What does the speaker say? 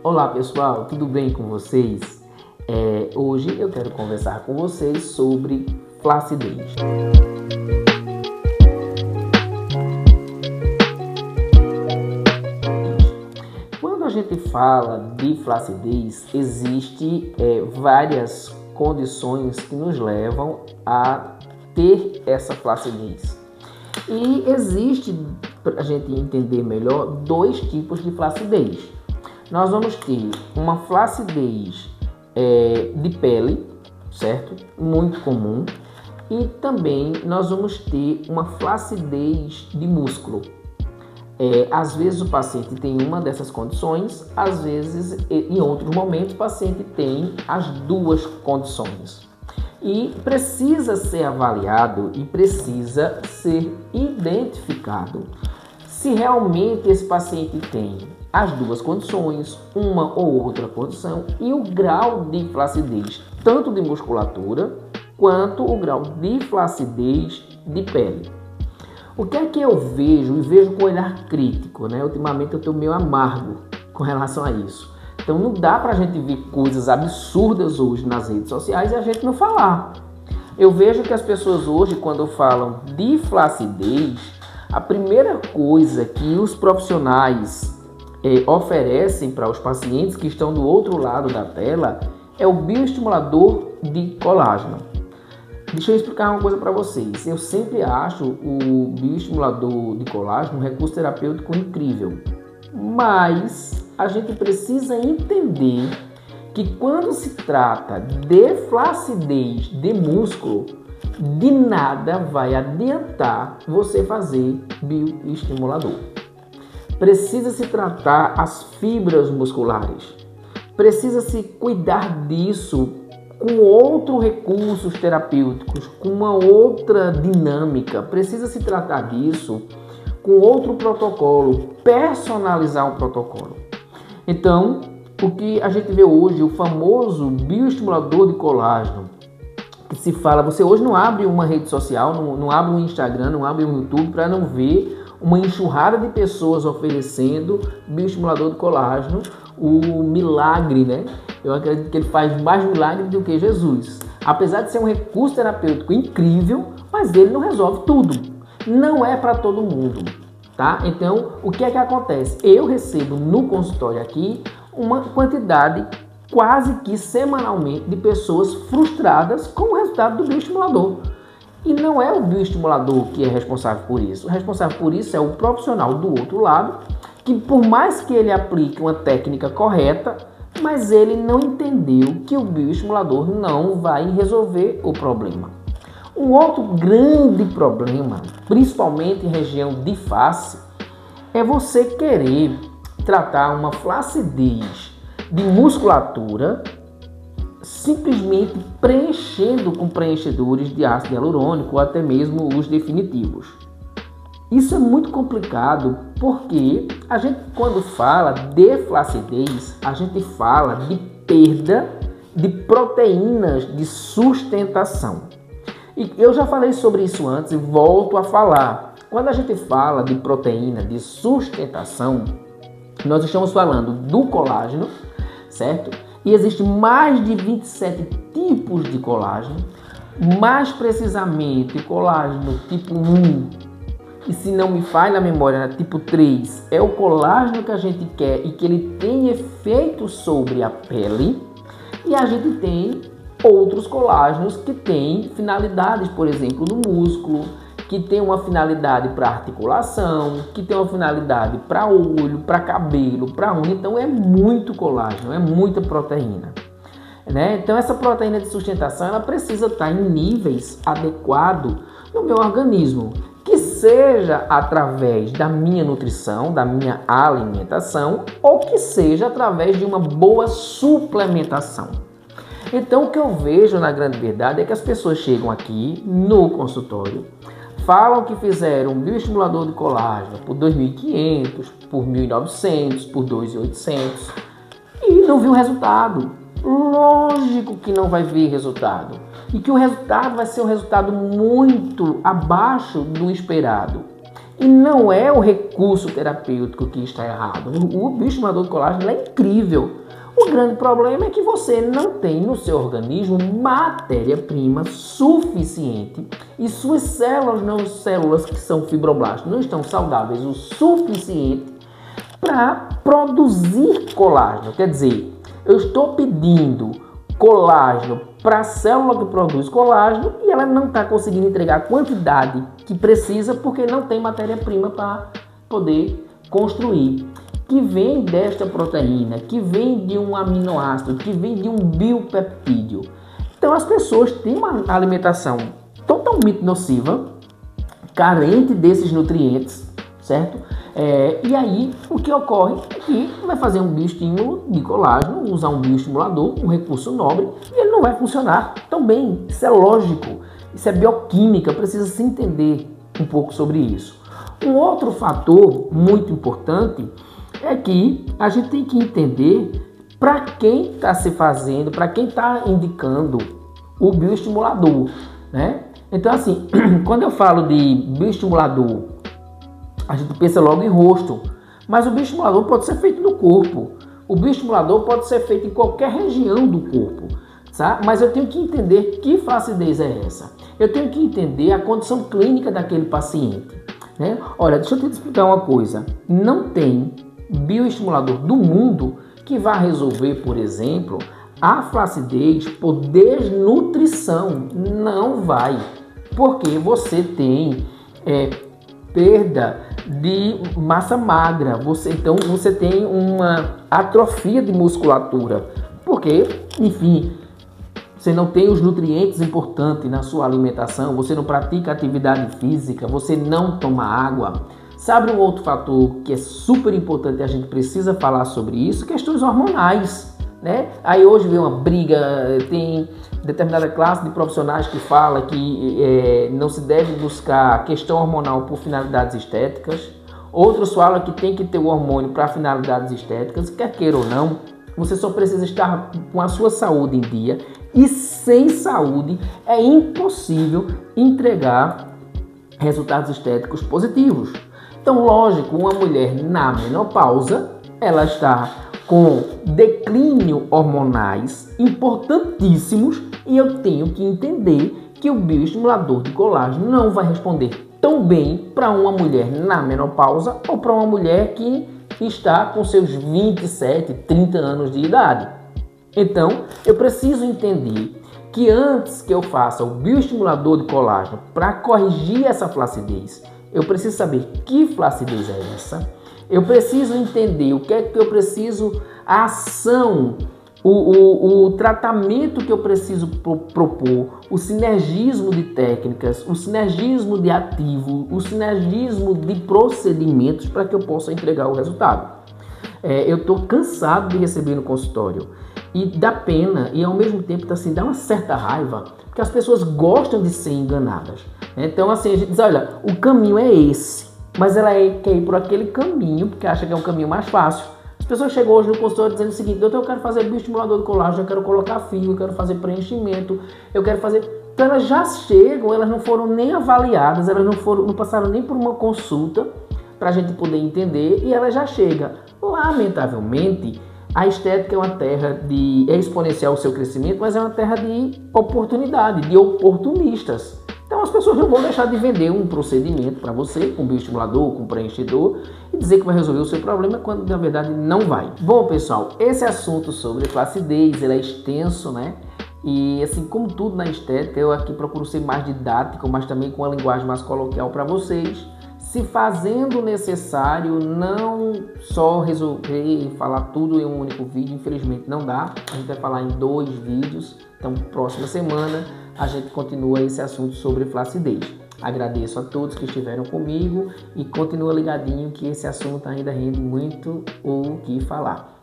Olá pessoal, tudo bem com vocês? Hoje eu quero conversar com vocês sobre flacidez. Quando a gente fala de flacidez, existe várias condições que nos levam a ter essa flacidez. E existe, para a gente entender melhor, dois tipos de flacidez. Nós vamos ter uma flacidez de pele, certo? Muito comum. E também nós vamos ter uma flacidez de músculo. Às vezes o paciente tem uma dessas condições, às vezes, em outros momentos, o paciente tem as duas condições. E precisa ser avaliado e precisa ser identificado se realmente esse paciente tem as duas condições, uma ou outra condição, e o grau de flacidez, tanto de musculatura, quanto o grau de flacidez de pele. O que é que eu vejo, e vejo com olhar crítico, né? Ultimamente eu estou meio amargo com relação a isso. Então não dá pra gente ver coisas absurdas hoje nas redes sociais e a gente não falar. Eu vejo que as pessoas hoje, quando falam de flacidez, a primeira coisa que os profissionais oferecem para os pacientes que estão do outro lado da tela é o bioestimulador de colágeno. Deixa eu explicar uma coisa para vocês. Eu sempre acho o bioestimulador de colágeno um recurso terapêutico incrível, mas a gente precisa entender que quando se trata de flacidez de músculo, de nada vai adiantar você fazer bioestimulador. Precisa se tratar as fibras musculares. Precisa se cuidar disso com outros recursos terapêuticos, com uma outra dinâmica. Precisa se tratar disso com outro protocolo, personalizar um protocolo. Então, o que a gente vê hoje, o famoso bioestimulador de colágeno, que se fala, você hoje não abre uma rede social, não abre um Instagram, não abre um YouTube para não ver uma enxurrada de pessoas oferecendo bioestimulador de colágeno, o milagre, né? Eu acredito que ele faz mais milagre do que Jesus. Apesar de ser um recurso terapêutico incrível, mas ele não resolve tudo. Não é para todo mundo, tá? Então, o que é que acontece? Eu recebo no consultório aqui uma quantidade quase que semanalmente de pessoas frustradas com o resultado do bioestimulador. E não é o bioestimulador que é responsável por isso. O responsável por isso é o profissional do outro lado, que por mais que ele aplique uma técnica correta, mas ele não entendeu que o bioestimulador não vai resolver o problema. Um outro grande problema, principalmente em região de face, é você querer tratar uma flacidez de musculatura simplesmente preenchendo com preenchedores de ácido hialurônico ou até mesmo os definitivos. Isso é muito complicado porque a gente, quando fala de flacidez, a gente fala de perda de proteínas de sustentação. E eu já falei sobre isso antes e volto a falar. Quando a gente fala de proteína de sustentação, nós estamos falando do colágeno, certo? E existem mais de 27 tipos de colágeno, mais precisamente colágeno tipo 1, e se não me falha a memória, tipo 3, é o colágeno que a gente quer e que ele tem efeito sobre a pele, e a gente tem outros colágenos que têm finalidades, por exemplo, no músculo, que tem uma finalidade para articulação, que tem uma finalidade para olho, para cabelo, para unha. Então é muito colágeno, é muita proteína, né? Então essa proteína de sustentação ela precisa estar em níveis adequados no meu organismo, que seja através da minha nutrição, da minha alimentação, ou que seja através de uma boa suplementação. Então o que eu vejo na grande verdade é que as pessoas chegam aqui no consultório, falam que fizeram um bioestimulador de colágeno por 2.500, por 1.900, por 2.800 e não viu resultado. Lógico que não vai ver resultado. E que o resultado vai ser um resultado muito abaixo do esperado. E não é o recurso terapêutico que está errado. O bioestimulador de colágeno é incrível. O grande problema é que você não tem no seu organismo matéria-prima suficiente e suas células que são fibroblastos não estão saudáveis o suficiente para produzir colágeno. Quer dizer, eu estou pedindo colágeno para a célula que produz colágeno e ela não está conseguindo entregar a quantidade que precisa porque não tem matéria-prima para poder construir, que vem desta proteína, que vem de um aminoácido, que vem de um biopeptídeo. Então as pessoas têm uma alimentação totalmente nociva, carente desses nutrientes, certo? E aí o que ocorre é que vai fazer um bioestímulo de colágeno, usar um bioestimulador, um recurso nobre, e ele não vai funcionar tão bem. Isso é lógico, isso é bioquímica, precisa se entender um pouco sobre isso. Um outro fator muito importante é que a gente tem que entender para quem está se fazendo, para quem está indicando o bioestimulador, né? Então assim, quando eu falo de bioestimulador, a gente pensa logo em rosto, mas o bioestimulador pode ser feito no corpo. O bioestimulador pode ser feito em qualquer região do corpo, tá? Mas eu tenho que entender que flacidez é essa. Eu tenho que entender a condição clínica daquele paciente, né? Olha, deixa eu te explicar uma coisa. Não tem bioestimulador do mundo que vá resolver, por exemplo, a flacidez por desnutrição. Não vai, porque você tem perda de massa magra, então você tem uma atrofia de musculatura, porque, enfim, você não tem os nutrientes importantes na sua alimentação, você não pratica atividade física, você não toma água. Sabe um outro fator que é super importante e a gente precisa falar sobre isso? Questões hormonais, né? Aí hoje vem uma briga, tem determinada classe de profissionais que fala que não se deve buscar questão hormonal por finalidades estéticas. Outros falam que tem que ter o hormônio para finalidades estéticas, quer queira ou não. Você só precisa estar com a sua saúde em dia e sem saúde é impossível entregar resultados estéticos positivos. Então, lógico, uma mulher na menopausa, ela está com declínio hormonais importantíssimos e eu tenho que entender que o bioestimulador de colágeno não vai responder tão bem para uma mulher na menopausa ou para uma mulher que está com seus 27, 30 anos de idade. Então, eu preciso entender que antes que eu faça o bioestimulador de colágeno para corrigir essa flacidez, eu preciso saber que flacidez é essa, eu preciso entender o que é que eu preciso, a ação, o tratamento que eu preciso propor, o sinergismo de técnicas, o sinergismo de ativo, o sinergismo de procedimentos para que eu possa entregar o resultado. Eu estou cansado de receber no consultório e dá pena e ao mesmo tempo assim, dá uma certa raiva, porque as pessoas gostam de ser enganadas. Então assim, a gente diz, olha, o caminho é esse, mas ela quer ir por aquele caminho porque acha que é um caminho mais fácil. As pessoas chegam hoje no consultório dizendo o seguinte: doutor, eu quero fazer bioestimulador de colágeno, eu quero colocar fio, eu quero fazer preenchimento, eu quero fazer... Então elas já chegam, elas não foram nem avaliadas, elas não passaram nem por uma consulta para a gente poder entender e ela já chega. Lamentavelmente, a estética é uma terra é exponencial o seu crescimento, mas é uma terra de oportunidade, de oportunistas. Então as pessoas não vão deixar de vender um procedimento para você, com bioestimulador, com preenchedor, e dizer que vai resolver o seu problema, quando na verdade não vai. Bom, pessoal, esse assunto sobre flacidez, ele é extenso, né? E assim, como tudo na estética, eu aqui procuro ser mais didático, mas também com uma linguagem mais coloquial para vocês. Se fazendo necessário, não só resolver falar tudo em um único vídeo, infelizmente não dá. A gente vai falar em 2 vídeos, então próxima semana a gente continua esse assunto sobre flacidez. Agradeço a todos que estiveram comigo e continua ligadinho que esse assunto ainda rende muito o que falar.